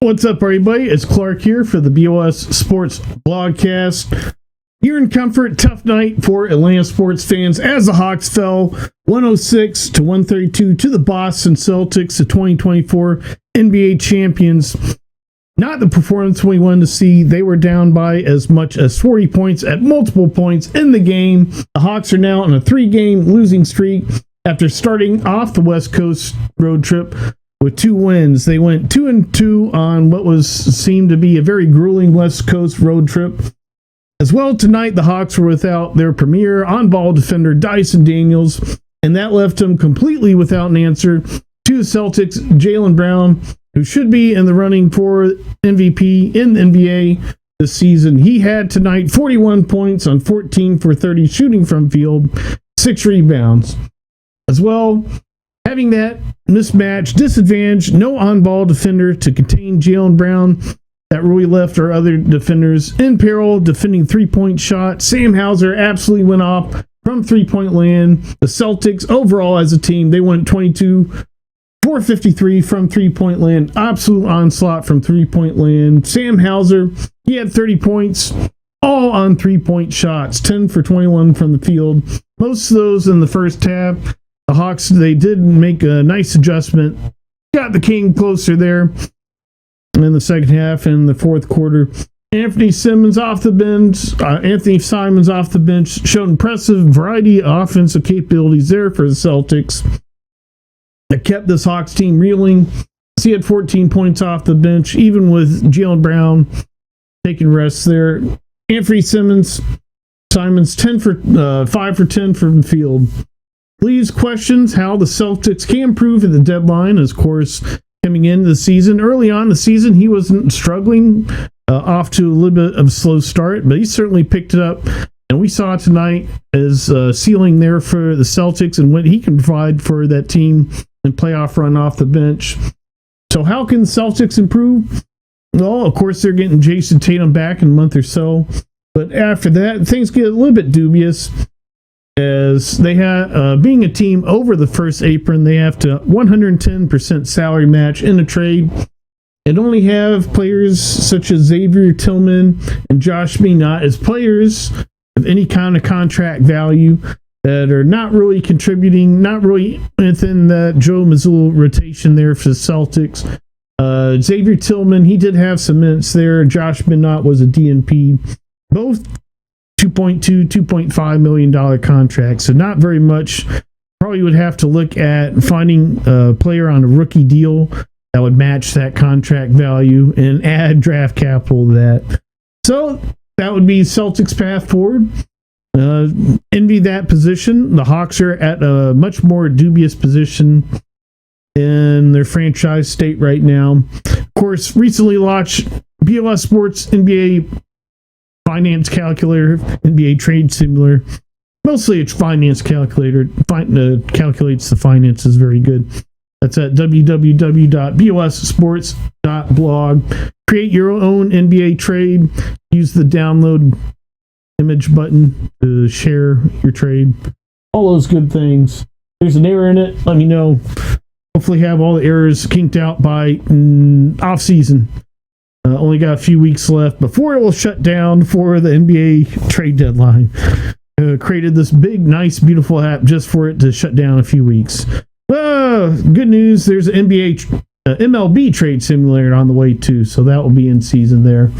What's up, everybody? It's Clark here for the BOS Sports blogcast. Here in comfort, tough night for Atlanta sports fans as the Hawks fell 106-132 to the Boston Celtics, the 2024 NBA champions. Not the performance we wanted to see. They were down by as much as 40 points at multiple points in the game. The Hawks are now on a 3-game losing streak after starting off the West Coast road trip with 2 wins. They went 2-2 on what seemed to be a very grueling West Coast road trip. As well, tonight the Hawks were without their premier on-ball defender Dyson Daniels, and that left them completely without an answer to the Celtics. Jaylen Brown, who should be in the running for MVP in the NBA this season, he had tonight 41 points on 14 for 30 shooting from field, 6 rebounds. As well, having that mismatch disadvantage, no on-ball defender to contain Jaylen Brown, that really left our other defenders in peril, defending three-point shot. Sam Hauser absolutely went off from three-point land. The Celtics, overall as a team, they went 22-453 from three-point land. Absolute onslaught from three-point land. Sam Hauser, he had 30 points, all on three-point shots, 10 for 21 from the field. Most of those in the first half. The Hawks, they did make a nice adjustment. Got the King closer there in the second half and the fourth quarter. Anthony Simons off the bench. Anthony Simons off the bench showed impressive variety of offensive capabilities there for the Celtics. That kept this Hawks team reeling. He had 14 points off the bench, even with Jaylen Brown taking rests there. Anthony Simons 5 for 10 from the field. Please questions how the Celtics can improve at the deadline. Of course, coming into the season, early on in the season, he wasn't struggling, off to a little bit of a slow start, but he certainly picked it up. And we saw tonight as ceiling there for the Celtics and what he can provide for that team and playoff run off the bench. So how can the Celtics improve? Well, of course, they're getting Jason Tatum back in a month or so. But after that, things get a little bit dubious, as they have, being a team over the first apron, they have to 110% salary match in a trade and only have players such as Xavier Tillman and Josh Minott as players of any kind of contract value that are not really contributing, not really within the Joe Mazzulla rotation there for the Celtics. Xavier Tillman, he did have some minutes there. Josh Minott was a DNP. Both $2.5 million contracts, so not very much. Probably would have to look at finding a player on a rookie deal that would match that contract value and add draft capital to that. So that would be Celtics' path forward. Envy that position. The Hawks are at a much more dubious position in their franchise state right now. Of course, recently launched BOS Sports NBA Finance Calculator, NBA Trade Simulator. Mostly it's finance calculator. Calculates the finances very good. That's at www.bossports.blog. Create your own NBA trade. Use the download image button to share your trade. All those good things. There's an error in it, let me know. Hopefully have all the errors kinked out by off season. Only got a few weeks left before it will shut down for the NBA trade deadline. Created this big, nice, beautiful app just for it to shut down a few weeks. Good news, there's an MLB trade simulator on the way too, so that will be in season there.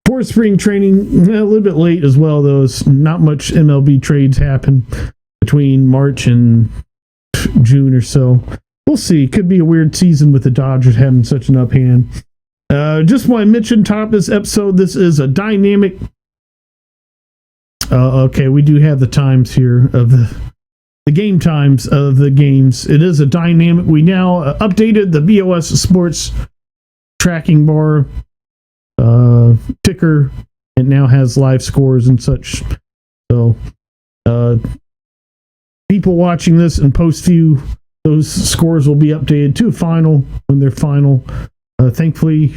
For spring training, a little bit late as well, though. Not much MLB trades happen between March and June or so. We'll see. Could be a weird season with the Dodgers having such an uphand. Just want to mention top of this episode, this is a dynamic. Okay, we do have the times here of the game times of the games. It is a dynamic. We now updated the BOS Sports tracking bar ticker. It now has live scores and such. So, people watching this in post view, those scores will be updated to final when they're final. Thankfully,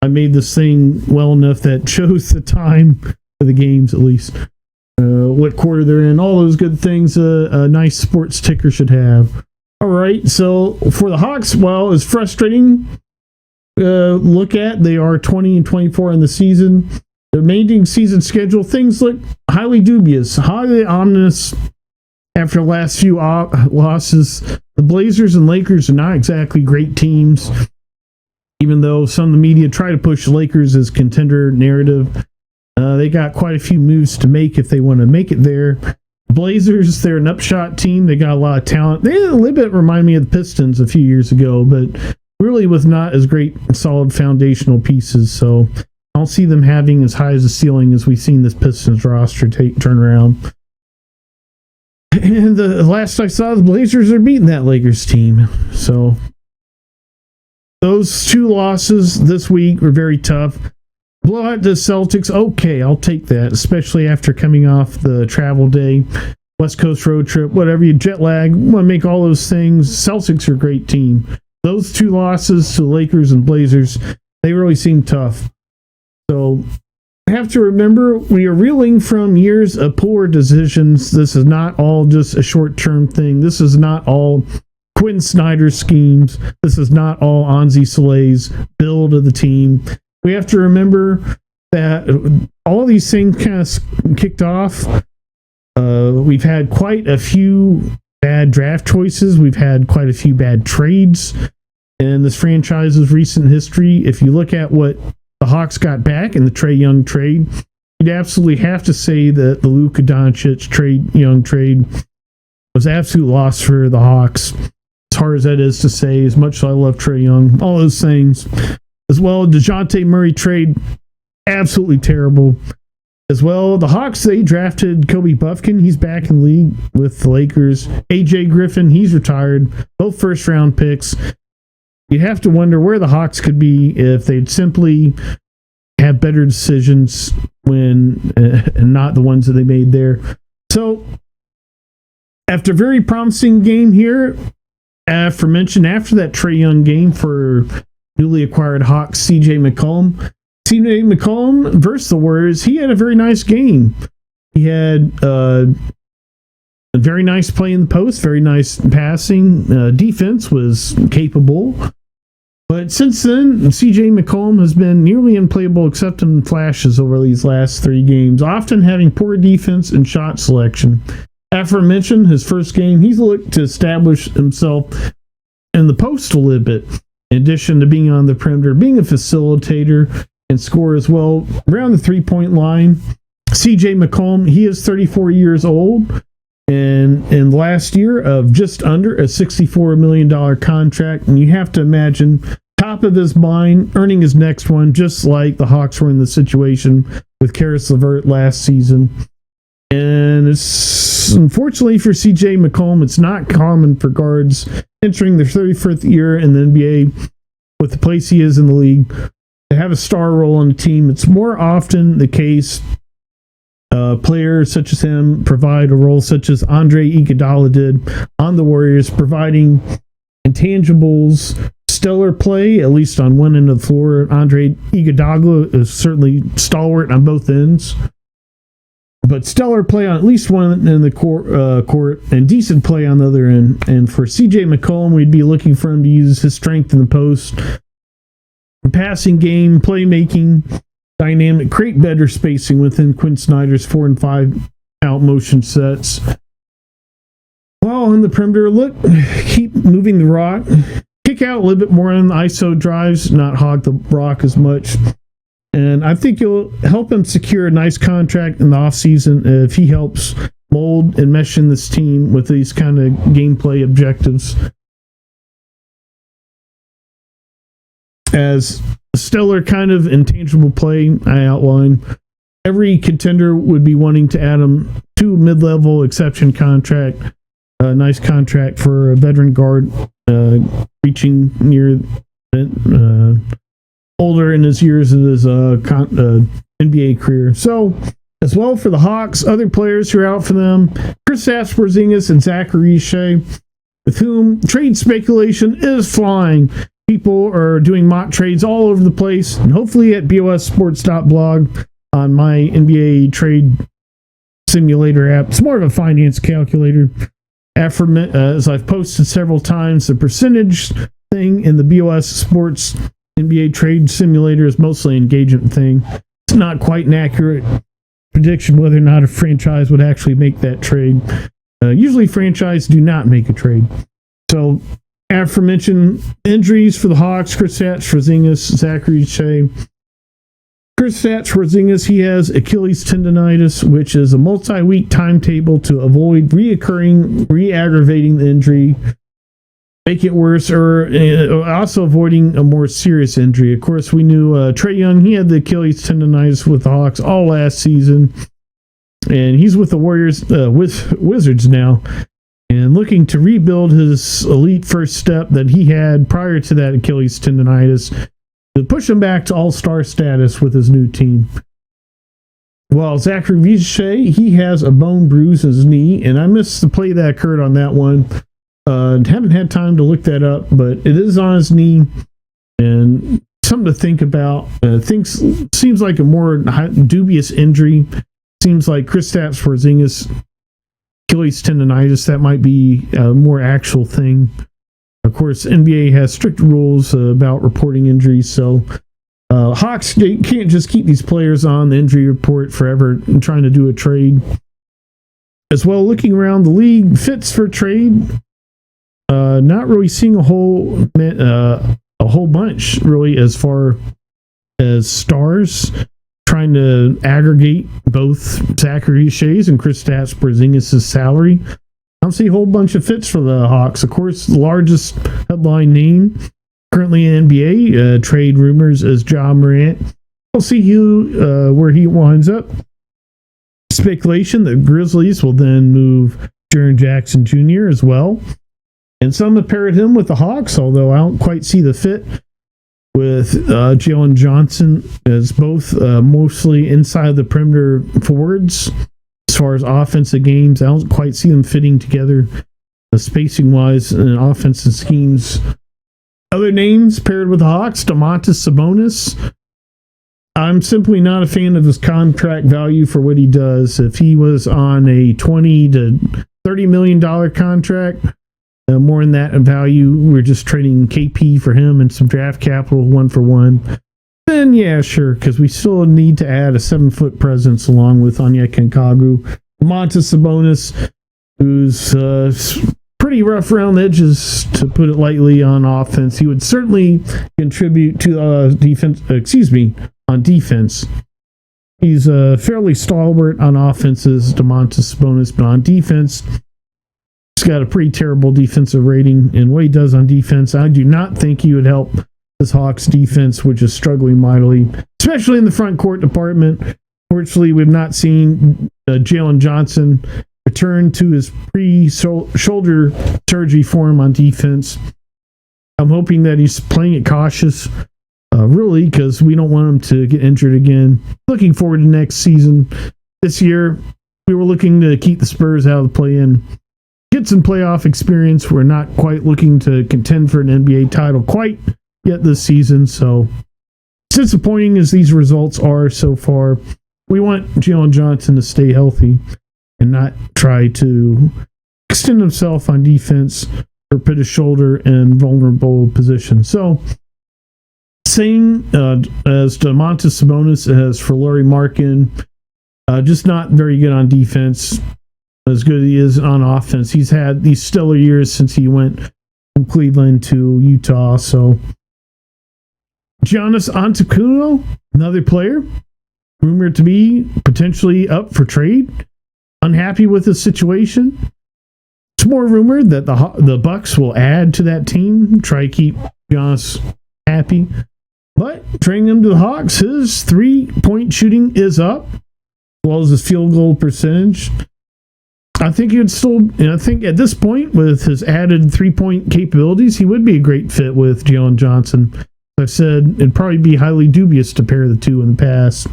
I made this thing well enough that shows the time for the games, at least. What quarter they're in, all those good things a nice sports ticker should have. All right, so for the Hawks, well, it's frustrating look at. They are 20-24 in the season. The remaining season schedule, things look highly dubious, highly ominous after the last few losses. The Blazers and Lakers are not exactly great teams, even though some of the media try to push the Lakers as contender narrative. They got quite a few moves to make if they want to make it there. Blazers, they're an upshot team. They got a lot of talent. They a little bit remind me of the Pistons a few years ago, but really with not as great solid foundational pieces. So I don't see them having as high as a ceiling as we've seen this Pistons roster turn around. And the last I saw, the Blazers are beating that Lakers team. So those two losses this week were very tough. Blowout the Celtics, okay, I'll take that, especially after coming off the travel day, West Coast road trip, whatever, you jet lag, want to make all those things. Celtics are a great team. Those two losses to the Lakers and Blazers, they really seem tough. So I have to remember, we are reeling from years of poor decisions. This is not all just a short-term thing. This is not all Quinn Snyder's schemes. This is not all Anzi Solei's build of the team. We have to remember that all these things kind of kicked off. We've had quite a few bad draft choices. We've had quite a few bad trades in this franchise's recent history. If you look at what the Hawks got back in the Trae Young trade, you'd absolutely have to say that the Luka Doncic Trae trade was an absolute loss for the Hawks. As hard as that is to say, as much as I love Trae Young, all those things. As well, DeJounte Murray trade, absolutely terrible. As well, the Hawks, they drafted Kobe Buffkin. He's back in the league with the Lakers. AJ Griffin, he's retired. Both first-round picks. You'd have to wonder where the Hawks could be if they'd simply have better decisions when and not the ones that they made there. So, after a very promising game here, aforementioned, after that Trae Young game for newly acquired Hawks CJ McCollum. CJ McCollum versus the Warriors, he had a very nice game. He had a very nice play in the post, very nice passing. Defense was capable. But since then, CJ McCollum has been nearly unplayable except in flashes over these last 3 games, often having poor defense and shot selection. Aforementioned, his first game, he's looked to establish himself in the post a little bit. In addition to being on the perimeter, being a facilitator and score as well around the 3-point line. CJ McCollum, he is 34 years old, and in last year of just under a $64 million contract, and you have to imagine top of his mind, earning his next one, just like the Hawks were in the situation with Karis LeVert last season. And it's unfortunately for CJ McCollum, it's not common for guards entering their 35th year in the NBA with the place he is in the league to have a star role on the team. It's more often the case players such as him provide a role such as Andre Iguodala did on the Warriors, providing intangibles, stellar play, at least on one end of the floor. Andre Iguodala is certainly stalwart on both ends, but stellar play on at least one end of the court and decent play on the other end. And for CJ McCollum, we'd be looking for him to use his strength in the post, passing game, playmaking, dynamic, create better spacing within Quinn Snyder's 4 and 5 out motion sets. While on the perimeter, keep moving the rock, kick out a little bit more on the ISO drives, not hog the rock as much. And I think you'll help him secure a nice contract in the offseason if he helps mold and mesh in this team with these kind of gameplay objectives. As a stellar kind of intangible play I outlined, every contender would be wanting to add him to a mid-level exception contract, a nice contract for a veteran guard reaching near older in his years of his NBA career. So, as well for the Hawks, other players who are out for them, Kristaps Porzingis and Zachary Shea, with whom trade speculation is flying. People are doing mock trades all over the place, and hopefully at BOS Sports blog on my NBA trade simulator app. It's more of a finance calculator. As I've posted several times, the percentage thing in the BOS Sports NBA trade simulator is mostly an engagement thing. It's not quite an accurate prediction whether or not a franchise would actually make that trade. Usually franchises do not make a trade. So, aforementioned injuries for the Hawks: Kristaps Porzingis, Zachary Shea. Kristaps Porzingis, he has Achilles tendonitis, which is a multi-week timetable to avoid re-aggravating the injury, make it worse, or also avoiding a more serious injury. Of course, we knew Trae Young, he had the Achilles tendonitis with the Hawks all last season, and he's with the Wizards now, and looking to rebuild his elite first step that he had prior to that Achilles tendonitis to push him back to all-star status with his new team. While Zachary Shea, he has a bone bruise in his knee, and I missed the play that occurred on that one. Haven't had time to look that up, but it is on his knee, and something to think about. Seems like a more dubious injury. Seems like Kristaps Porzingis, Achilles tendonitis, that might be a more actual thing. Of course, NBA has strict rules about reporting injuries, so Hawks can't just keep these players on the injury report forever and trying to do a trade. As well, looking around the league, fits for trade. Not really seeing a whole bunch, really, as far as stars. Trying to aggregate both Zachary Shea's and Kristaps Porzingis' salary. I don't see a whole bunch of fits for the Hawks. Of course, the largest headline name currently in NBA trade rumors is Ja Morant. We'll see where he winds up. Speculation that Grizzlies will then move Jaren Jackson Jr. as well. And some have paired him with the Hawks, although I don't quite see the fit with Jalen Johnson as both mostly inside the perimeter forwards. As far as offensive games, I don't quite see them fitting together spacing-wise and offensive schemes. Other names paired with the Hawks: Domantas Sabonis. I'm simply not a fan of his contract value for what he does. If he was on a $20 to $30 million contract, more than that in value, we're just trading KP for him and some draft capital 1-for-1. Then, yeah, sure, because we still need to add a 7-foot presence along with Onyeka Okongwu. Domantas Sabonis, who's pretty rough around the edges, to put it lightly, on offense. He would certainly contribute to defense. On defense. He's fairly stalwart on offenses, Domantas Sabonis, but on defense, he's got a pretty terrible defensive rating, and what he does on defense, I do not think he would help this Hawks defense, which is struggling mightily, especially in the front court department. Fortunately, we've not seen Jalen Johnson return to his pre-shoulder surgery form on defense. I'm hoping that he's playing it cautious, really, because we don't want him to get injured again. Looking forward to next season. This year, we were looking to keep the Spurs out of the play-in, get some playoff experience. We're not quite looking to contend for an NBA title quite yet this season, so disappointing as these results are so far, we want Jalen Johnson to stay healthy and not try to extend himself on defense or put his shoulder in vulnerable positions. So, same as Domantas Sabonis as for Lauri Markkanen, just not very good on defense, as good as he is on offense. He's had these stellar years since he went from Cleveland to Utah, so Giannis Antetokounmpo, another player, rumored to be potentially up for trade. Unhappy with the situation. It's more rumored that the Bucks will add to that team, try to keep Giannis happy. But trading him to the Hawks, his 3-point shooting is up, as well as his field goal percentage. I think I think at this point, with his added 3-point capabilities, he would be a great fit with Jalen Johnson. I've said it'd probably be highly dubious to pair the two in the past.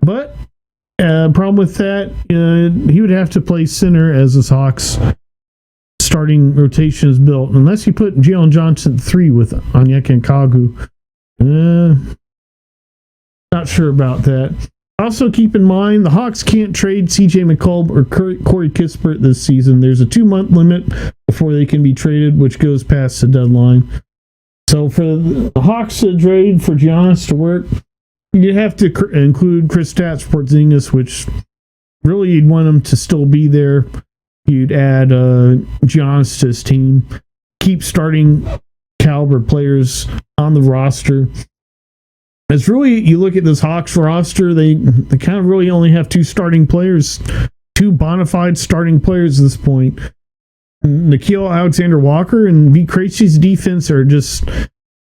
But problem with that, he would have to play center as his Hawks starting rotation is built, unless you put Jalen Johnson at 3 with Onyeka Okongwu. Not sure about that. Also, keep in mind, the Hawks can't trade CJ McCollum or Corey Kispert this season. There's a 2-month limit before they can be traded, which goes past the deadline. So for the Hawks to trade for Giannis to work, you have to include Kristaps Porzingis, which really you'd want him to still be there. You'd add Giannis to his team. Keep starting caliber players on the roster. It's really, you look at this Hawks roster, they kind of really only have two starting players, two bona fide starting players at this point. Nickeil Alexander-Walker and V. Krejci's defense are just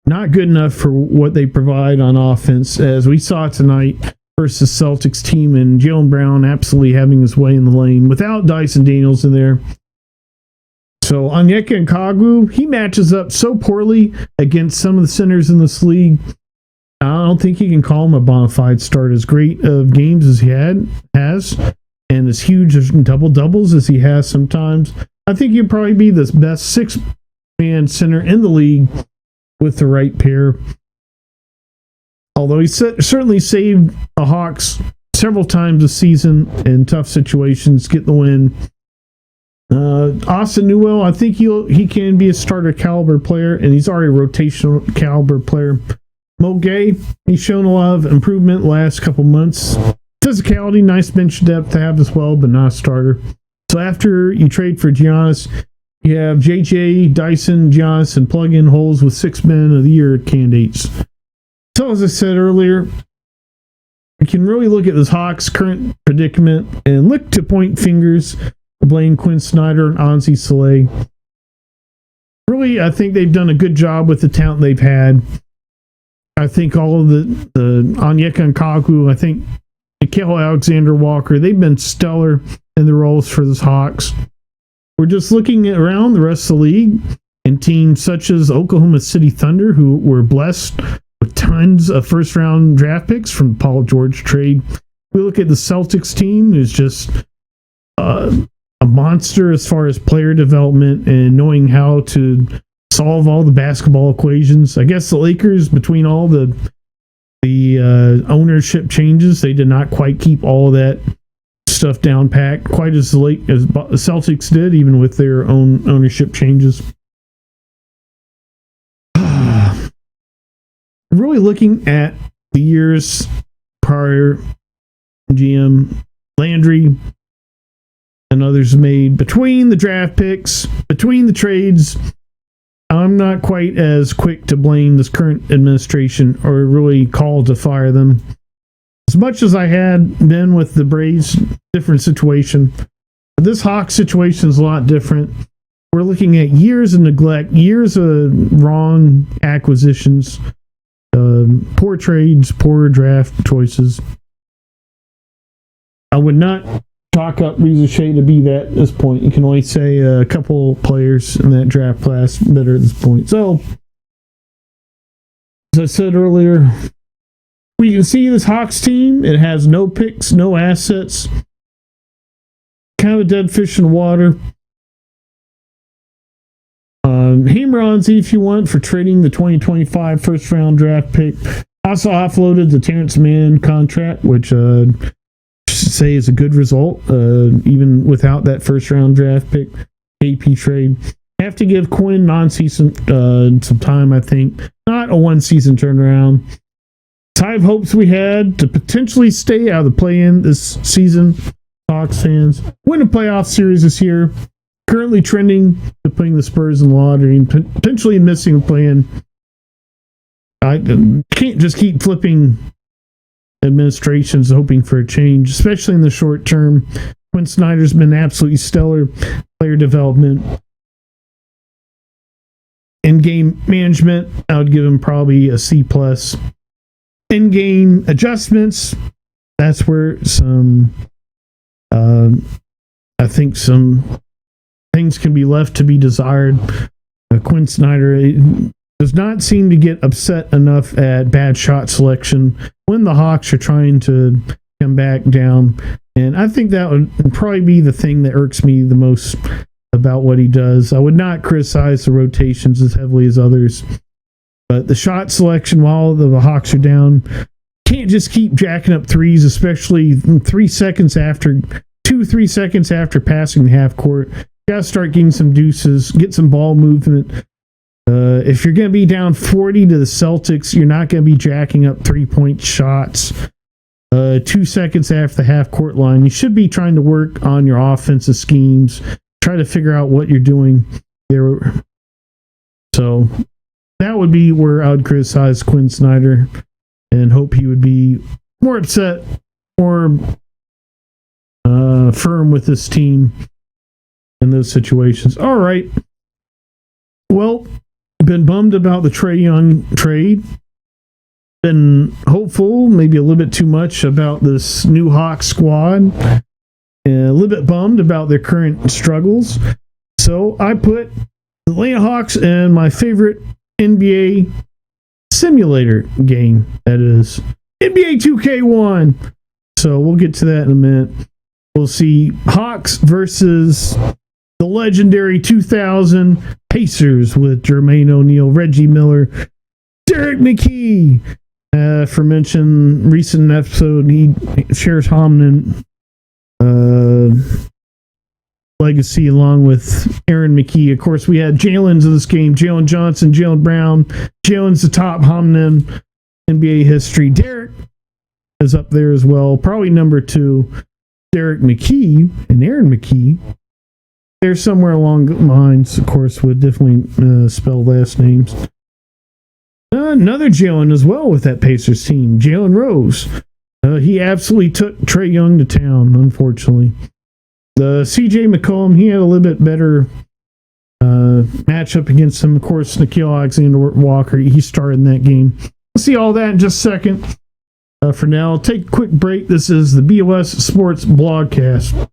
not good enough for what they provide on offense, as we saw tonight versus Celtics team, and Jaylen Brown absolutely having his way in the lane without Dyson Daniels in there. So Onyeka Okongwu, he matches up so poorly against some of the centers in this league. I don't think you can call him a bona fide start. As great of games as he has, and as huge as double doubles as he has sometimes, I think he'd probably be the best six-man center in the league with the right pair. Although he certainly saved the Hawks several times this season in tough situations, get the win. Austin Newell, I think he can be a starter caliber player, and he's already a rotational caliber player. Mo Gay, he's shown a lot of improvement last couple months. Physicality, nice bench depth to have as well, but not a starter. So after you trade for Giannis, you have JJ, Dyson, Giannis, and plug-in holes with 6 men of the year candidates. So as I said earlier, you can really look at this Hawks' current predicament and look to point fingers to blame Quinn Snyder and Anzi Saleh. Really, I think they've done a good job with the talent they've had. I think all of the Onyeka Okongwu, I think Nickeil Alexander-Walker, they've been stellar in the roles for the Hawks. We're just looking around the rest of the league and teams such as Oklahoma City Thunder, who were blessed with tons of first-round draft picks from the Paul George trade. We look at the Celtics team, who's just a monster as far as player development and knowing how to solve all the basketball equations. I guess the Lakers, between all the ownership changes, they did not quite keep all of that stuff down packed quite as late as the Celtics did, even with their own ownership changes. Really looking at the years prior, GM Landry and others made between the draft picks, between the trades, I'm not quite as quick to blame this current administration or really call to fire them. As much as I had been with the Braves, different situation. This Hawks situation is a lot different. We're looking at years of neglect, years of wrong acquisitions, poor trades, poor draft choices. I would not chalk up Riza to be that at this point. You can only say a couple players in that draft class better at this point. So, as I said earlier, we can see this Hawks team. It has no picks, no assets. Kind of a dead fish in the water. Hammer on Z if you want for trading the 2025 first round draft pick. Also offloaded the Terrence Mann contract, which say is a good result, even without that first round draft pick. AP trade. Have to give Quinn non-season some time, I think. Not a one-season turnaround. High of hopes we had to potentially stay out of the play-in this season. Hawks fans win a playoff series this year. Currently trending to putting the Spurs in the lottery and potentially missing the play-in. I can't just keep flipping administrations hoping for a change, especially in the short term. Quinn Snyder's been absolutely stellar. Player development. In-game management, I would give him probably a C+. In-game adjustments, that's where some, I think some things can be left to be desired. Quinn Snyder does not seem to get upset enough at bad shot selection when the Hawks are trying to come back down. And I think that would probably be the thing that irks me the most about what he does. I would not criticize the rotations as heavily as others. But the shot selection while the Hawks are down, can't just keep jacking up threes, especially 3 seconds after, 2-3 seconds after passing the half court. Got to start getting some deuces, get some ball movement. If you're going to be down 40 to the Celtics, you're not going to be jacking up 3-point shots 2 seconds after the half-court line. You should be trying to work on your offensive schemes, try to figure out what you're doing there. So that would be where I would criticize Quinn Snyder and hope he would be more upset, more firm with this team in those situations. All right. Well, been bummed about the Trae Young trade. Been hopeful, maybe a little bit too much about this new Hawks squad. And a little bit bummed about their current struggles. So I put the Atlanta Hawks in my favorite NBA simulator game, that is NBA 2K1. So we'll get to that in a minute. We'll see Hawks versus the legendary 2000 Pacers with Jermaine O'Neal, Reggie Miller, Derek McKee. Aforementioned recent episode, he shares Homnin legacy along with Aaron McKee. Of course, we had Jalen's in this game. Jalen Johnson, Jalen Brown. Jalen's the top Homnin NBA history. Derek is up there as well. Probably number 2. Derek McKee and Aaron McKee. They're somewhere along the lines, of course, would definitely spell last names. Another Jalen as well with that Pacers team, Jalen Rose. He absolutely took Trae Young to town, unfortunately. The CJ McCollum, he had a little bit better matchup against him. Of course, Nickeil Alexander-Walker, he started in that game. We'll see all that in just a second. For now, take a quick break. This is the BOS Sports Blogcast.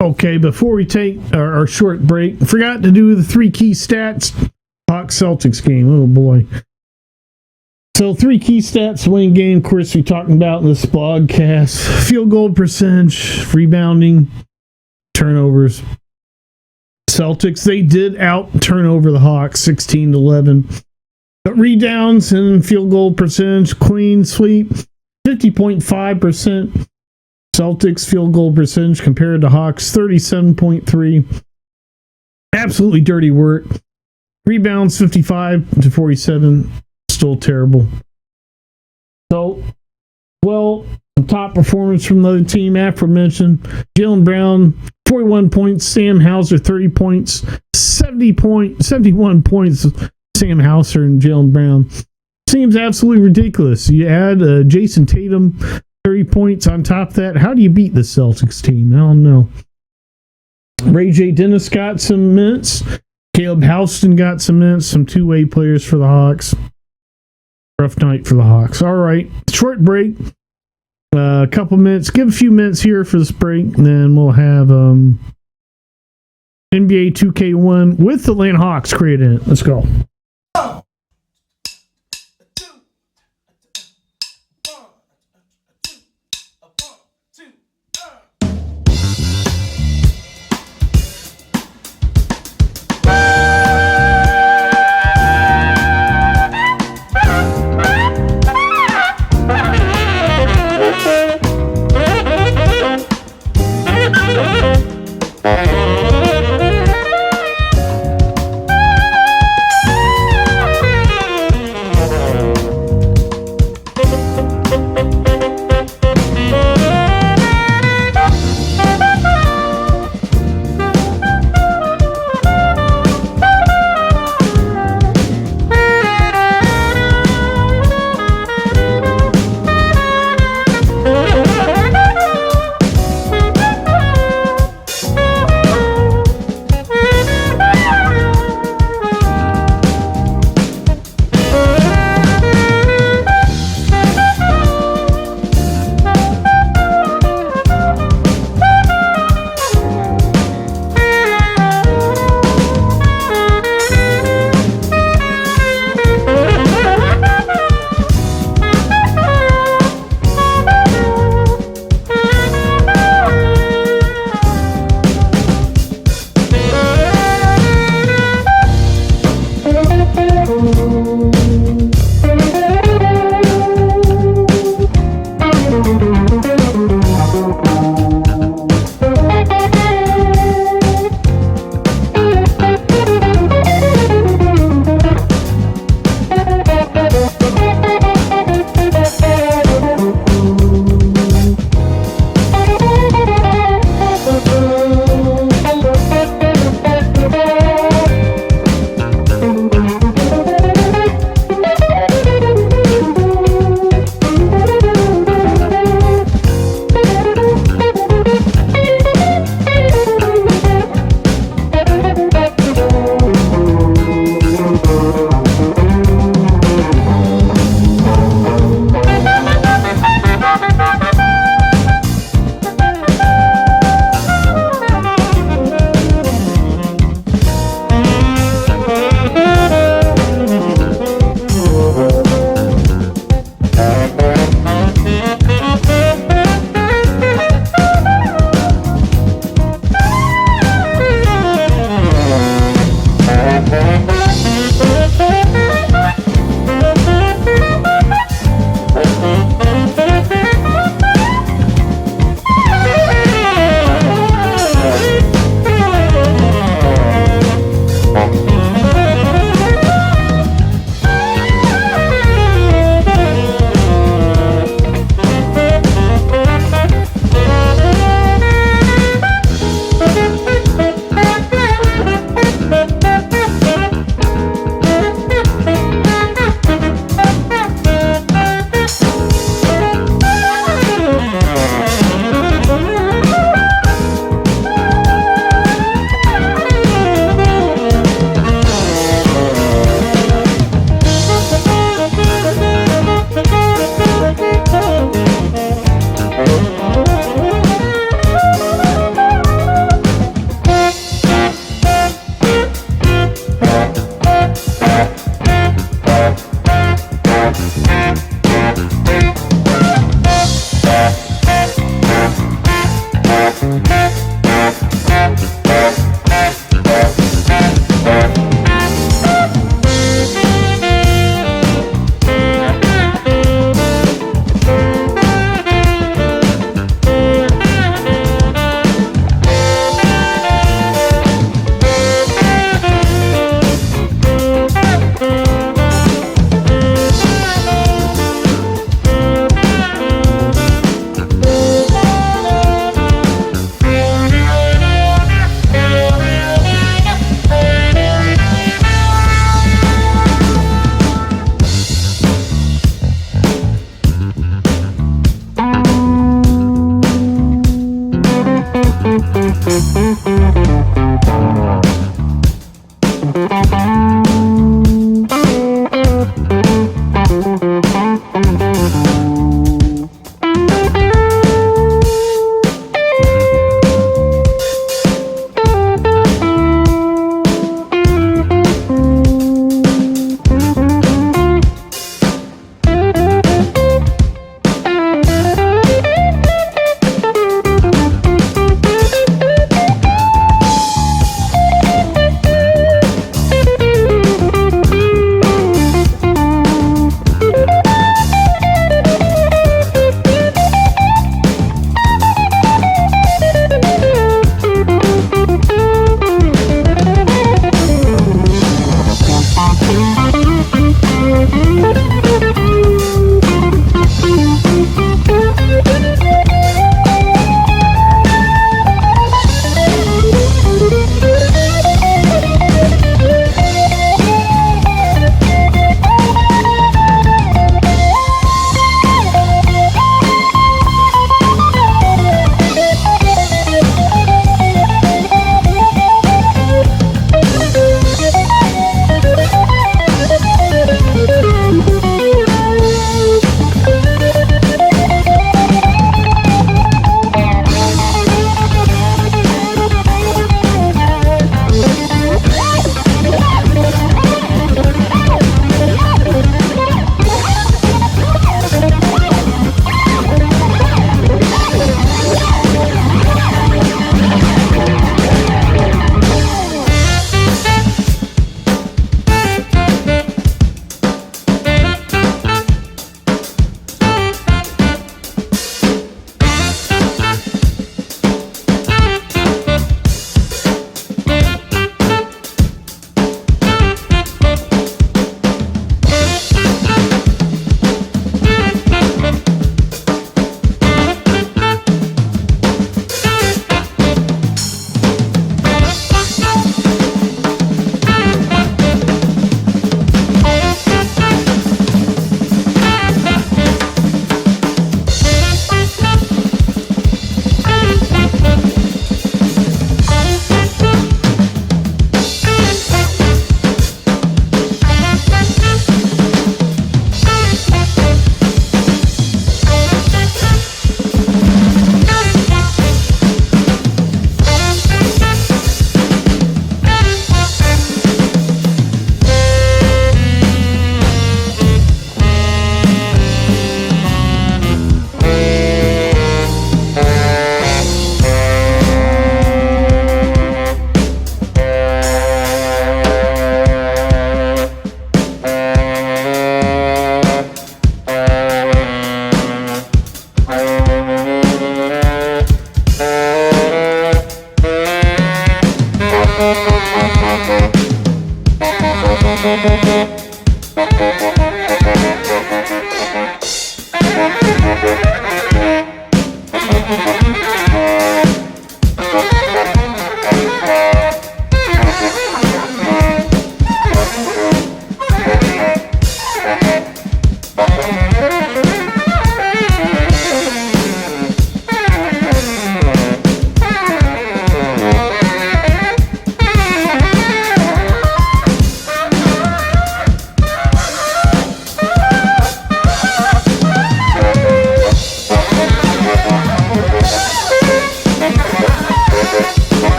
Okay, before we take our short break, forgot to do the 3 key stats. Hawks Celtics game. Oh boy. So 3 key stats to win game. Of course, we're talking about in this blogcast. Field goal percentage, rebounding, turnovers. Celtics, they did out turnover the Hawks 16-11. But rebounds and field goal percentage, clean sweep, 50.5%. Celtics field goal percentage compared to Hawks 37.3. Absolutely dirty work. Rebounds 55-47. Still terrible. So, well, the top performance from the other team, aforementioned, Jalen Brown, 41 points. Sam Hauser, 30 points. 71 points. Sam Hauser and Jaylen Brown. Seems absolutely ridiculous. You add Jason Tatum, 30 points on top of that. How do you beat the Celtics team? I don't know. Ray J. Dennis got some minutes. Caleb Houston got some minutes. Some two-way players for the Hawks. Rough night for the Hawks. All right. Short break. A couple minutes. Give a few minutes here for this break. And then we'll have NBA 2K1 with the Atlanta Hawks created in it. Let's go.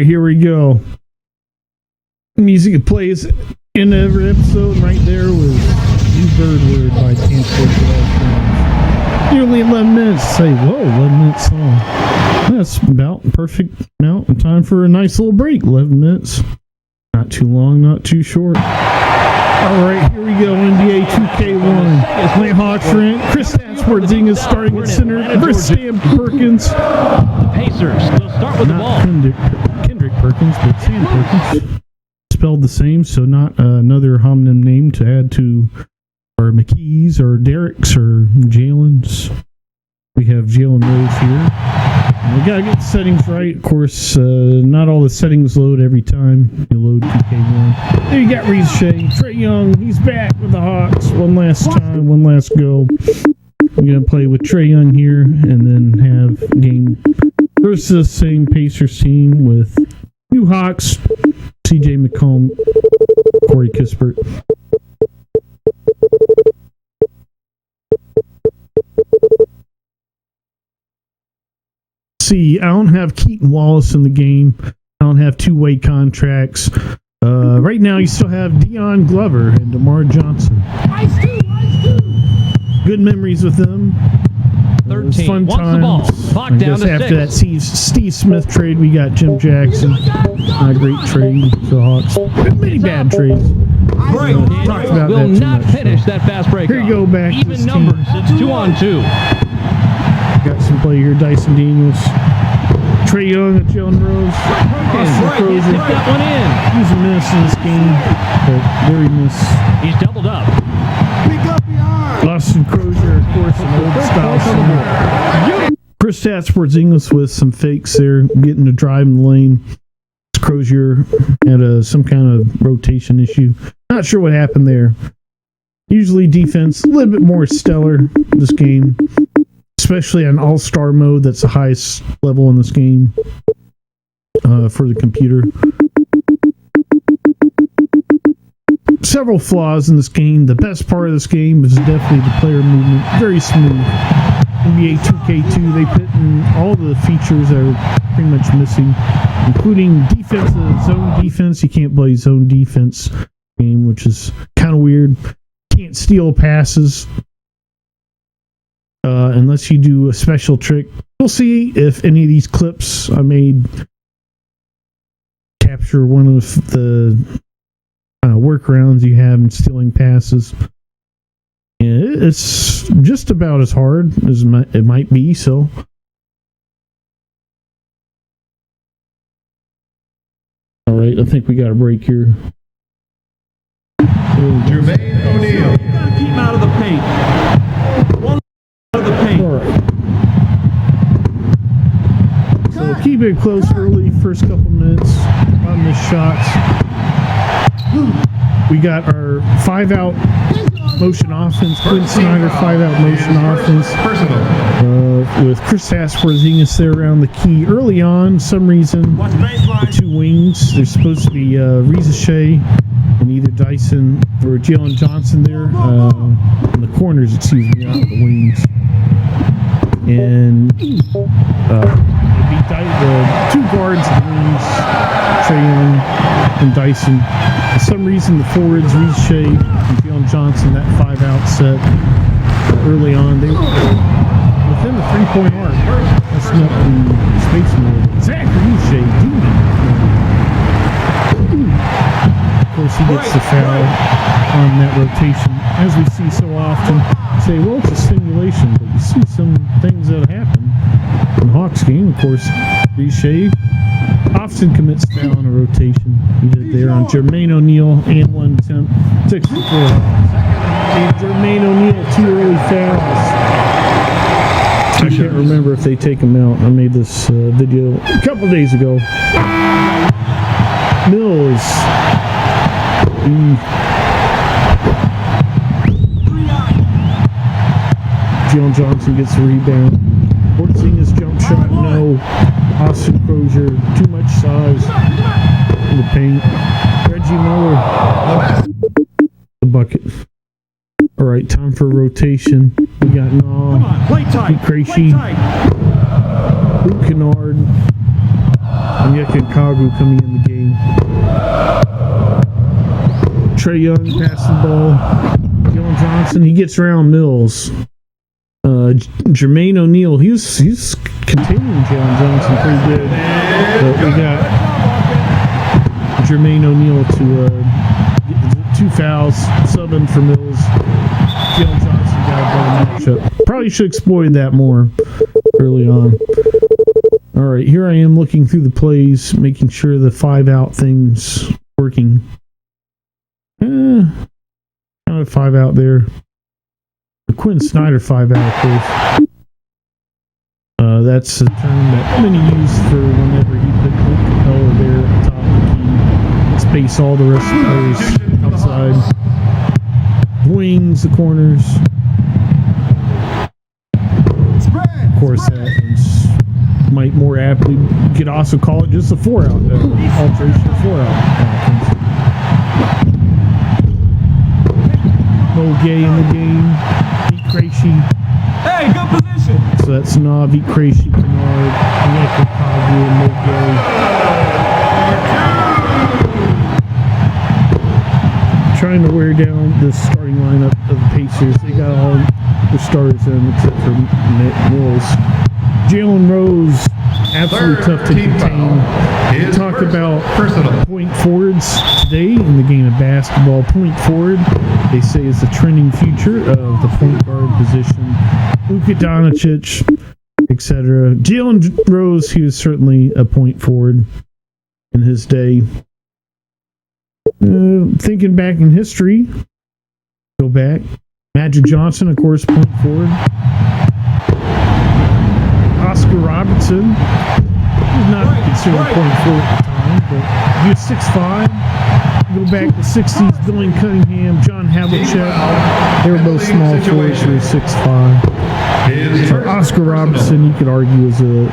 Here we go. Music that plays in every episode right there was You Bird Word by Transport Jazz. Nearly 11 minutes. Say, whoa, 11 minutes song. That's about perfect amount of time for a nice little break. 11 minutes. Not too long, not too short. Alright, here we go. NBA 2K1. Atlanta Hawks rent. Chris Porzingis starting at center versus Sam Perkins. The Pacers will start with the ball. Kendrick Perkins, but Sam Perkins. Spelled the same, so not another homonym name to add to our McKees or Derricks or Jalen's. We have Jalen Rose here. And we gotta get the settings right. Of course, not all the settings load every time you load 2K1. There you got Ricochet. Trae Young, he's back with the Hawks. One last time, one last go. I'm gonna play with Trae Young here, and then have game Versus the same Pacers team with new Hawks, CJ McCollum, Corey Kispert. See, I don't have Keaton Wallace in the game. I don't have two-way contracts. Right now, you still have Dion Glover and DeMar Johnson. Good memories with them. 13 fun wants times. the ball. Clock down to after 6. that Steve Smith trade, we got Jim Jackson. Not a great trade for the Hawks. Many bad trades. Break. Talked about Will that too not much, finish so. that fast break. Here you go, back to this Even team. numbers. It's 2-on-2. Got some play here. Dyson Daniels. Trae Young at Jalen Rose. Austin Crozier. Hit that one in. He's a miss in this game, but very miss. He's doubled up. Austin Crozier, of course, an old style center. Kristaps Porzingis with some fakes there, getting to drive in the lane. Crozier had some kind of rotation issue. Not sure what happened there. Usually defense, a little bit more stellar this game, especially on all-star mode. That's the highest level in this game for the computer. Several flaws in this game. The best part of this game is definitely the player movement. Very smooth. NBA 2K2, they put in all the features that are pretty much missing, including defensive zone defense. You can't play zone defense game, which is kind of weird. Can't steal passes unless you do a special trick. We'll see if any of these clips I made capture one of the workarounds you have in stealing passes. Yeah, it's just about as hard as it might be, so. All right, I think we got a break here. Jermaine O'Neal. Gotta keep him out of the paint. One out of the paint. All right. So keep it close early, first couple minutes on the shots. We got our 5-out motion offense, Quinn Snyder 5-out motion offense. With Kristaps Porzingis there around the key early on. Some reason the two wings, there's supposed to be Ricochet and either Dyson or Jalen Johnson there in the corners, excuse me, not the wings. And the two guards, the wings, Trae Young and Dyson. For some reason, the forwards, Ricochet and Jalen Johnson, that 5-out set early on, they were within the 3-point arc. That's not the spacing rule. Exactly, Ricochet, of course, he gets the foul on that rotation. As we see so often, say, well, it's a simulation, but you see some things that happen in the Hawks game. Of course, Ricochet often commits foul on a rotation. He did there on Jermaine O'Neal and one attempt. 64. Jermaine O'Neal, 2 early fouls. I can't remember if they take him out. I made this video a couple days ago. Mills. Jalen Johnson gets the rebound. Porzingis jump shot, no. Austin Crozier, too much size in the paint. Reggie Miller, the bucket. All right, time for rotation. We got Naw, Pete Krejci, Luke Kennard, and Yekin Kagu coming in the game. Trae Young passing the ball. Jalen Johnson, he gets around Mills. Jermaine O'Neal, he's continuing Jalen Johnson pretty good. But we got Jermaine O'Neal to get 2 fouls, subbing for Mills. Jalen Johnson got a better matchup. Probably should exploit that more early on. All right, here I am looking through the plays, making sure the 5-out thing's working. Kind of 5-out there. The Quinn Snyder 5-out, of course. That's a term that many use for whenever he put Clint Capella there at the top of the key. Space all the rest of the players outside. Wings, the corners. Of course, that is might more aptly could also call it just a 4-out alteration of 4-out offense. Mo Gay in the game. Beat Krejci. Hey, good position. So that's Navi, Krejci, Kennard, Onyeka Okongwu, and Mo Gay. Trying to wear down the starting lineup of the Pacers. They got all the starters in except for Mills. Jalen Rose, absolutely tough to contain. We talk about point forwards today in the game of basketball. Point forward, they say, is the trending future of the point guard position. Luka Doncic, etc. Jalen Rose, he was certainly a point forward in his day. Thinking back in history, go back. Magic Johnson, of course, point forward. Oscar Robertson was not considered a point forward at the time, but he was 6'5". Go back to the 60s, Billy Cunningham, John Havlicek. They were both small forwards who were 6'5". So Oscar Robertson, you could argue, is a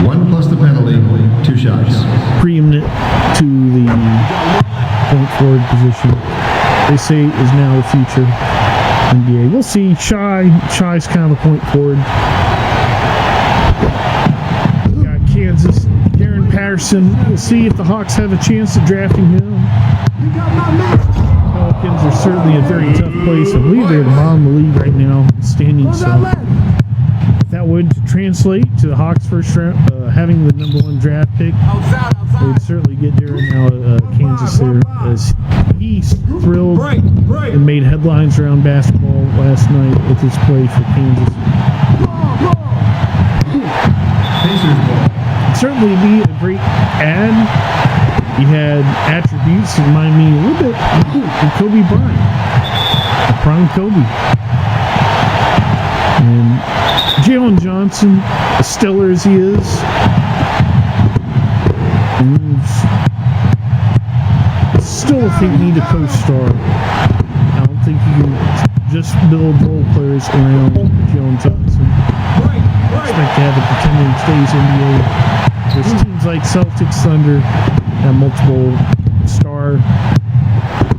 1 plus the penalty, 2 shots. preeminent to the point forward position. They say is now the future NBA. We'll see. Shy's kind of a point forward. We got Kansas, Darren Patterson. We'll see if the Hawks have a chance of drafting him. Pelicans are certainly a very tough place. I believe they're at the bottom of the league right now, standing. So if that would translate to the Hawks first round, having the number 1 draft pick, they would certainly get Darren out of Kansas there, as he's thrilled and made headlines around basketball last night with his play for Kansas. It'd certainly be a great ad. He had attributes that remind me a little bit of Kobe Bryant, the prime Kobe. And Jalen Johnson, as stellar as he is, still think need a co-star. I don't think you can just build role players around Jalen Johnson. Expect to have a pretending stays NBA. There's teams like Celtics, Thunder, have multiple star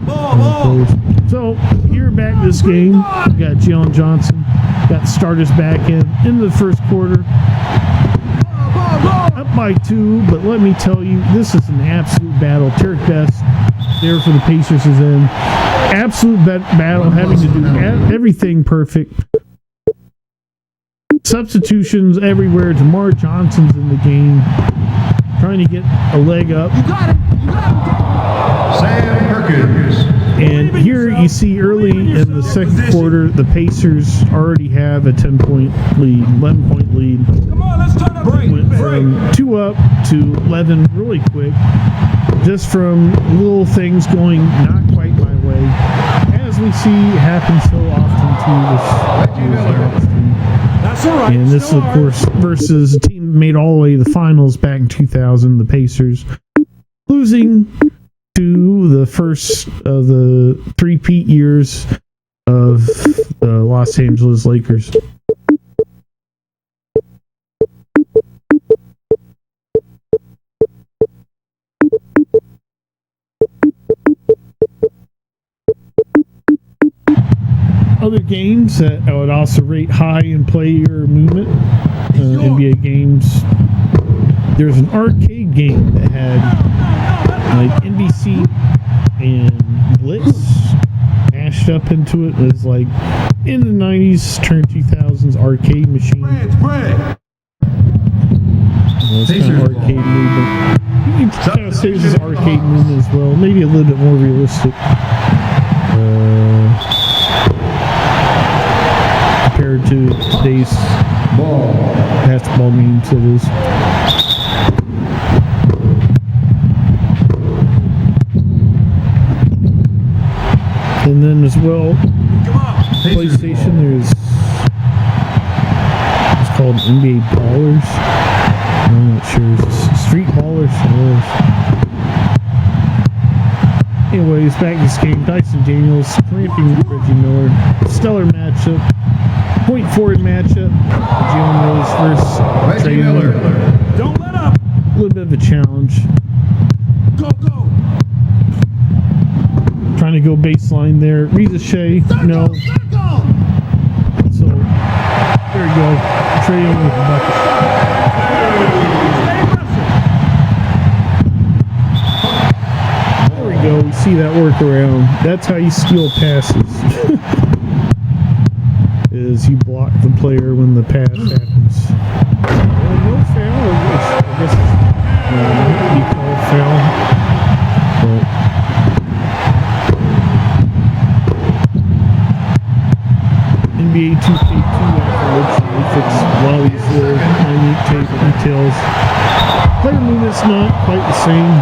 players. So here back this game, we got Jalen Johnson, got starters back into the first quarter. Up by 2, but let me tell you, this is an absolute battle. Tarek Best there for the Pacers is in. Absolute battle, having to do everything perfect. Substitutions everywhere. DeMar Johnson's in the game, trying to get a leg up. Sam Perkins. And here you see early in the second quarter, the Pacers already have a 10-point lead, 11-point lead. Come on, let's turn up. Went from 2 up to 11 really quick, just from little things going not quite my way, as we see happen so often to this team. That's all right. And this is, of course, versus a team that made all the way to the finals back in 2000, the Pacers, losing to the first of the three-peat years of the Los Angeles Lakers. Other games that I would also rate high in player movement, NBA games. There's an arcade game that had like NBC and Blitz mashed up into it. It was like in the 90s, turn 2000s arcade machine. It's kind of arcade movement. You can kind of say this is arcade movement as well. Maybe a little bit more realistic. Compared to today's basketball games, it is. And then as well, PlayStation, it's called NBA Ballers. I'm not sure. It's Street Ballers. Anyways, back to this game. Dyson Daniels clamping Reggie Miller. Stellar matchup. Point forward matchup. Jalen Rose versus Reggie Miller. of a challenge. Go, go. Trying to go baseline there. Ricochet, no. Circle. So, there you go. Trae Young with the bucket. There we go. We see that workaround. That's how you steal passes. Is you block the player when the pass happens. No foul. I guess you call it foul. But NBA 2K2 afterwards, they fix a lot of these little minute tape details. Player movement's not quite the same.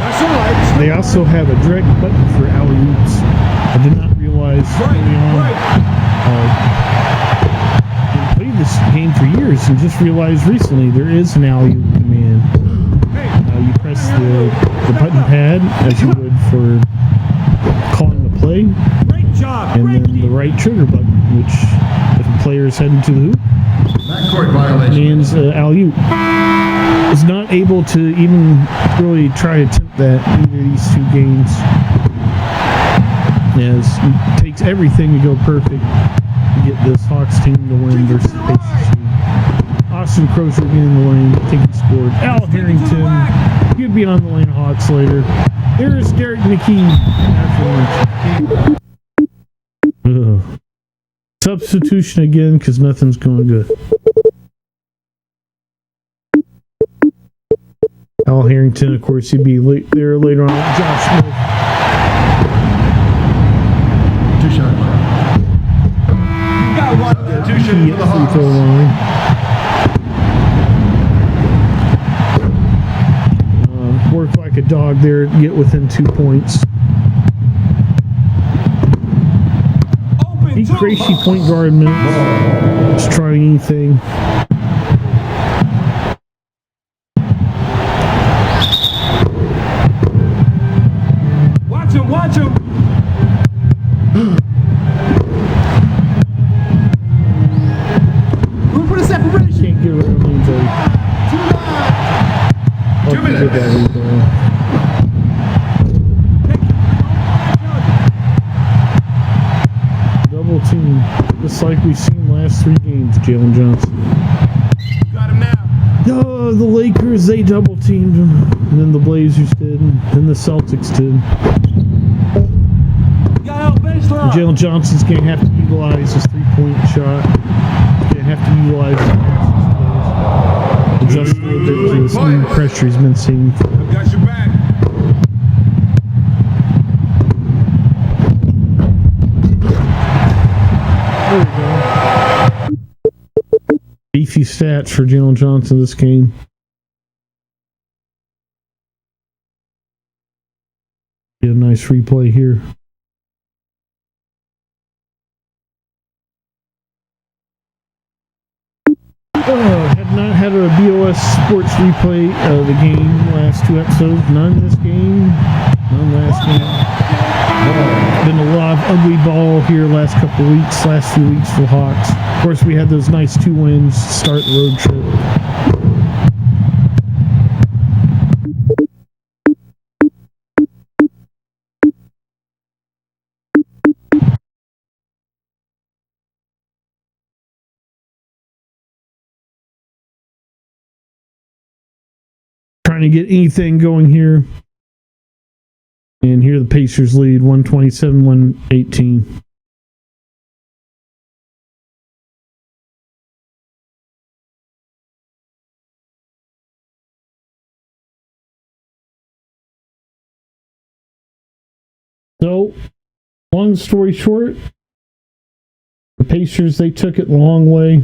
That's all right. They also have a direct button for alley-oops. I did not realize early on. I played this game for years and just realized recently there is an alley-oop command. You press the button pad as you would for calling the play, Great job. and then the right trigger button, which if a player is heading to the hoop, Backcourt violation. commands alley-oop. Was not able to even really try to attempt that in either of these two games, as it takes everything to go perfect to get this Hawks team to win versus the Pacers team. Austin Crozier getting in the lane, taking scored. Al Harrington, he'd be on the lane Hawks later. There's Derek McKee after lunch. Substitution again because nothing's going good. Al Harrington, of course, he'd be there later on. Josh Smith. 2 shots. Got one. 2 He shots for at the free Hawks. throw line. Work like a dog there, get within 2 points. Open. Pete Gracie, point guard minutes. Just trying anything. Watch him. Watch him. Look for the separation. Can't get around these. 2 minutes. Double team, just like we've seen last 3 games, Jalen Johnson. Got him now. Oh, the Lakers, they double teamed him. And then the Blazers did. And then the Celtics did. Got out baseline. Jalen Johnson's going to have to utilize his 3-point shot. He's going to have to utilize his passing skills. Adjust a little bit to this new pressure he's been seeing. I've got your back. There we go. Beefy stats for Jalen Johnson this game. Get a nice replay here. Had not had a BOS Sports replay of the game last 2 episodes. None this game. None last game. Been a lot of ugly ball here last couple of weeks, last few weeks for the Hawks. Of course, we had those nice 2 wins to start the road trip. Trying to get anything going here. And here the Pacers lead 127-118. So, long story short, the Pacers, they took it the long way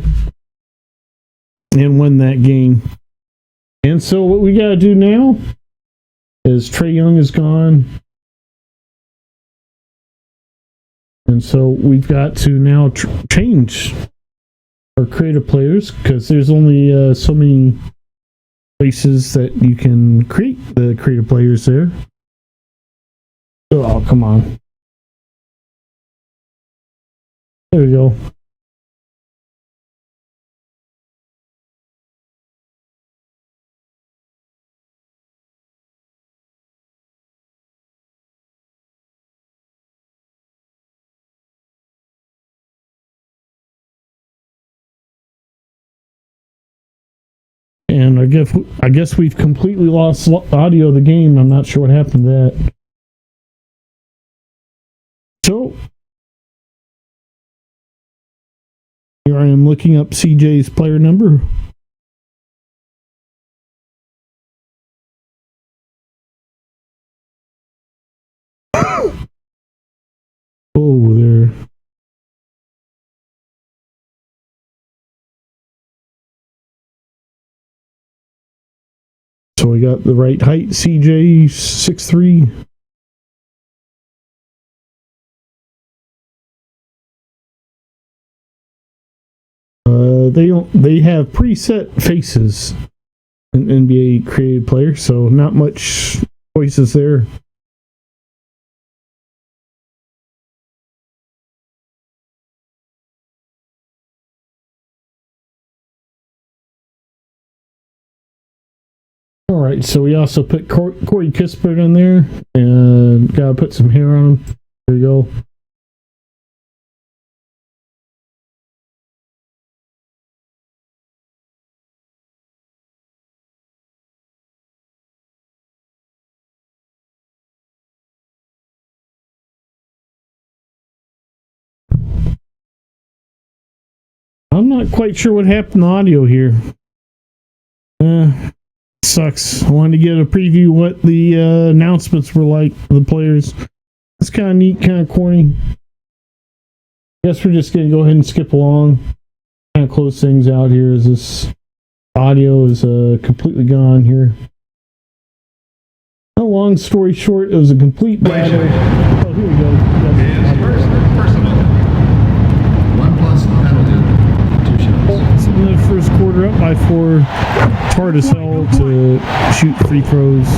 and won that game. And so what we got to do now is Trae Young is gone. And so we've got to now change our creative players because there's only so many places that you can create the creative players there. Oh, come on. There we go. I guess we've completely lost audio of the game. I'm not sure what happened to that. So here I am looking up CJ's player number. Oh, there. So we got the right height, CJ 6'3". They have preset faces in NBA created players, so not much choices there. All right, so we also put Corey Kispert in there, and gotta put some hair on him. There you go. I'm not quite sure what happened to audio here. Sucks. I wanted to get a preview what the announcements were like for the players. It's kind of neat, kind of corny. Guess we're just going to go ahead and skip along. Kind of close things out here as this audio is completely gone here. A long story short, it was a complete battle. Oh, here we go. Personal. 1 plus penalty. 2 shots. In the first quarter, up by 4. It's hard as hell to shoot free throws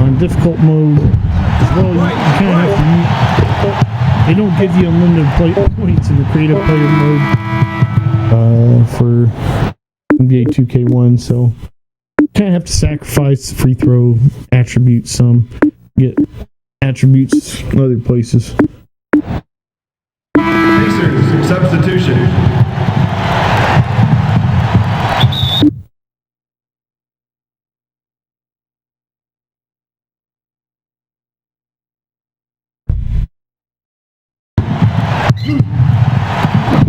on difficult mode. As well, you kind of have to. They don't give you unlimited points in the creative player mode for NBA 2K1, so you kind of have to sacrifice free throw attributes some, get attributes in other places. Pacers, substitution.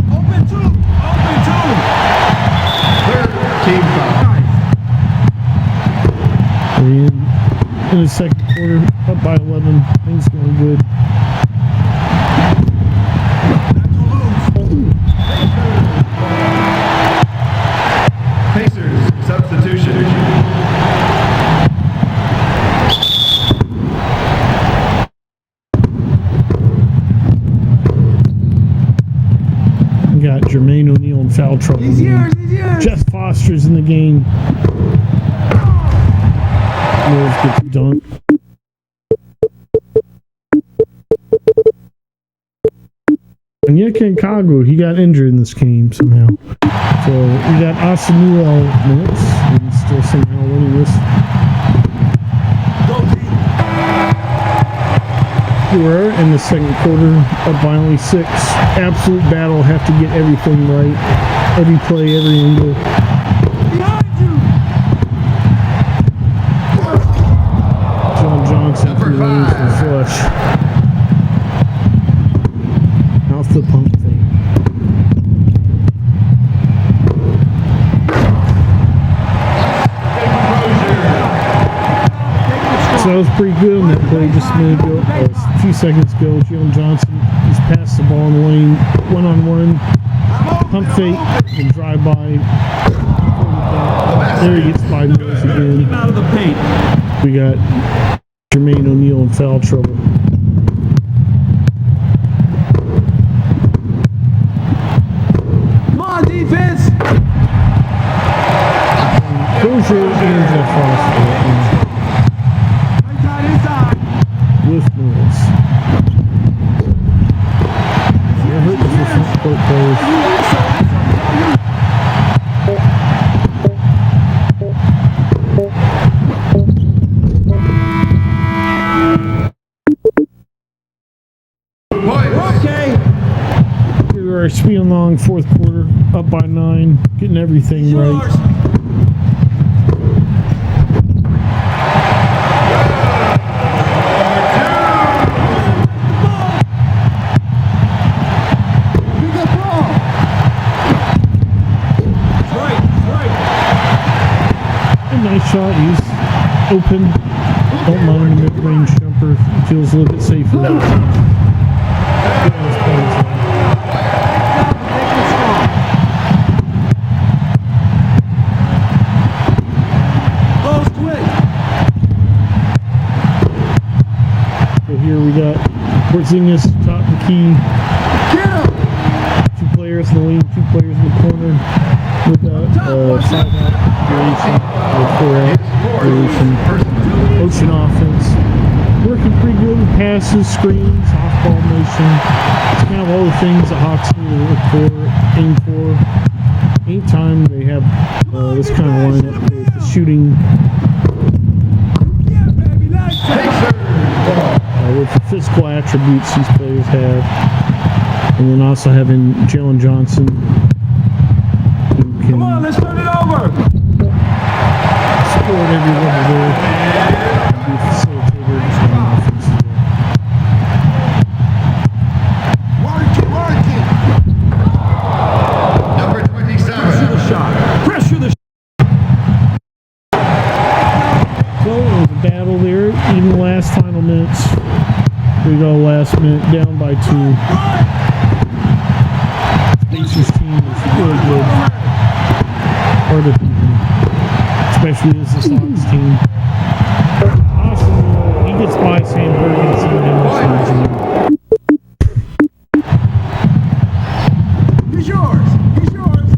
Open two. Third team foul. In the second quarter, up by 11, things going good. Pacers, substitution. We got Jermaine O'Neal in foul trouble. He's yours. Jeff Foster's in the game. Mills gets dunked. And Kagu, he got injured in this game somehow. So we got Asamuel minutes, and he's still somehow winning this. We're in the second quarter, up by only 6. Absolute battle, have to get everything right. Every play, every angle. John Johnson threw runners for flush. Off the pump thing. So that was pretty good on that play just a minute ago. A few seconds ago, Jalen Johnson, he's passed the ball in the lane, one-on-one, pump fake, and drive-by. There he gets 5 minutes again. Out of the paint. We got Jermaine O'Neal in foul trouble. Come on, defense. Dozier and Jeff Foster Inside. with Mills. They're hurting for front court players. Okay. We are speeding along fourth quarter, up by 9, getting everything right. nice shot. He's open. Don't mind him mid-range jumper. Feels a little bit safer. Close quick. So here we got Porzingis top the key. Get him. 2 players in the wing, 2 players in the corner. With that 5-out duration, or 4-out duration. Ocean offense. Working pretty good with passes, screens, off-ball motion. It's kind of all the things the Hawks need to look for, aim for. Anytime they have this kind of lineup with the shooting, Yeah, baby, nice. with the physical attributes these players have. And then also having Jalen Johnson, who can Come on, let's turn it over. score at every level there. Be a facilitator on offense as well. Work it. Number 27. Pressure the shot. Pressure the shot. So it was a battle there, even the last final minutes. We go last minute, down by 2. Pacers team is really good. Hard to beat them, especially as the Sox team. Awesome. He gets by Sandberg and some Henderson. He's yours. He's yours.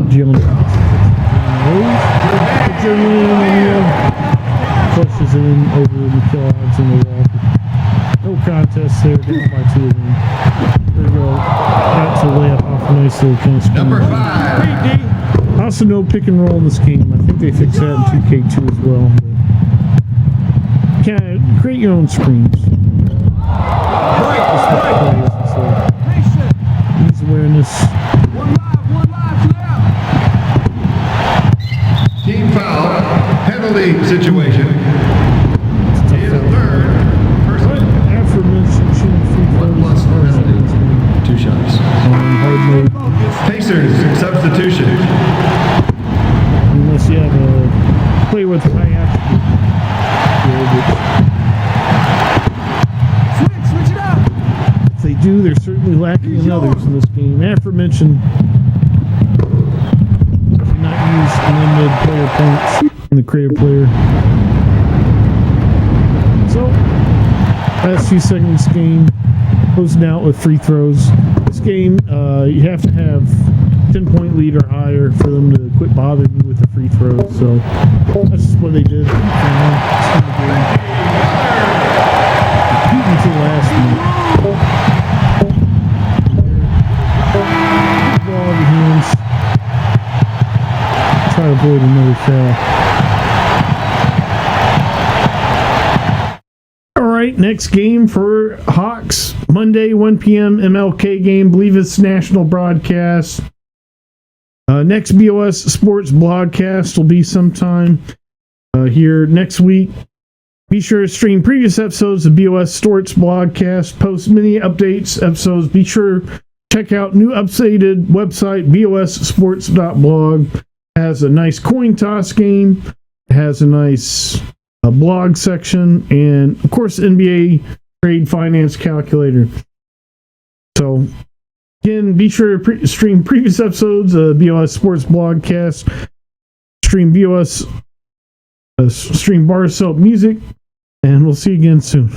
Jalen Johnson. Germany pushes in over McKillop's in the wall. No contest there, down by 2 of them. There we go. Got to lay up off a nice little kind of screen. Number 5. Also no pick and roll in this game. I think they fixed that in 2K2 as well. But kind of create your own screens. That's what the play is. So use awareness. One live left. Team foul. Penalty situation. It's a tough His foul. 3rd personal. Aforementioned shooting free 1 throws. plus penalty. 2 shots. Hard mode. Pacers substitution. Unless you have a play with high attribute. Switch it up. If they do, they're certainly lacking in others in this game. Aforementioned, do not use unlimited player points in the creative player. So, last few seconds game, closing out with free throws. This game, you have to have 10-point lead or higher for them to quit bothering you with the free throws. So that's just what they did. Beat until last minute. Ball in hands. Try to avoid another foul. All right, next game for Hawks. Monday, 1 p.m. MLK game. Believe it's national broadcast. Next BOS Sports broadcast will be sometime here next week. Be sure to stream previous episodes of BOS Sports broadcast. Post many updates episodes. Be sure to check out new updated website bossports.blog. Has a nice coin toss game. It has a nice blog section, and of course NBA trade finance calculator. So again, be sure to stream previous episodes of BOS Sports Blogcast, stream BOS, stream Bar Soap Music, and we'll see you again soon.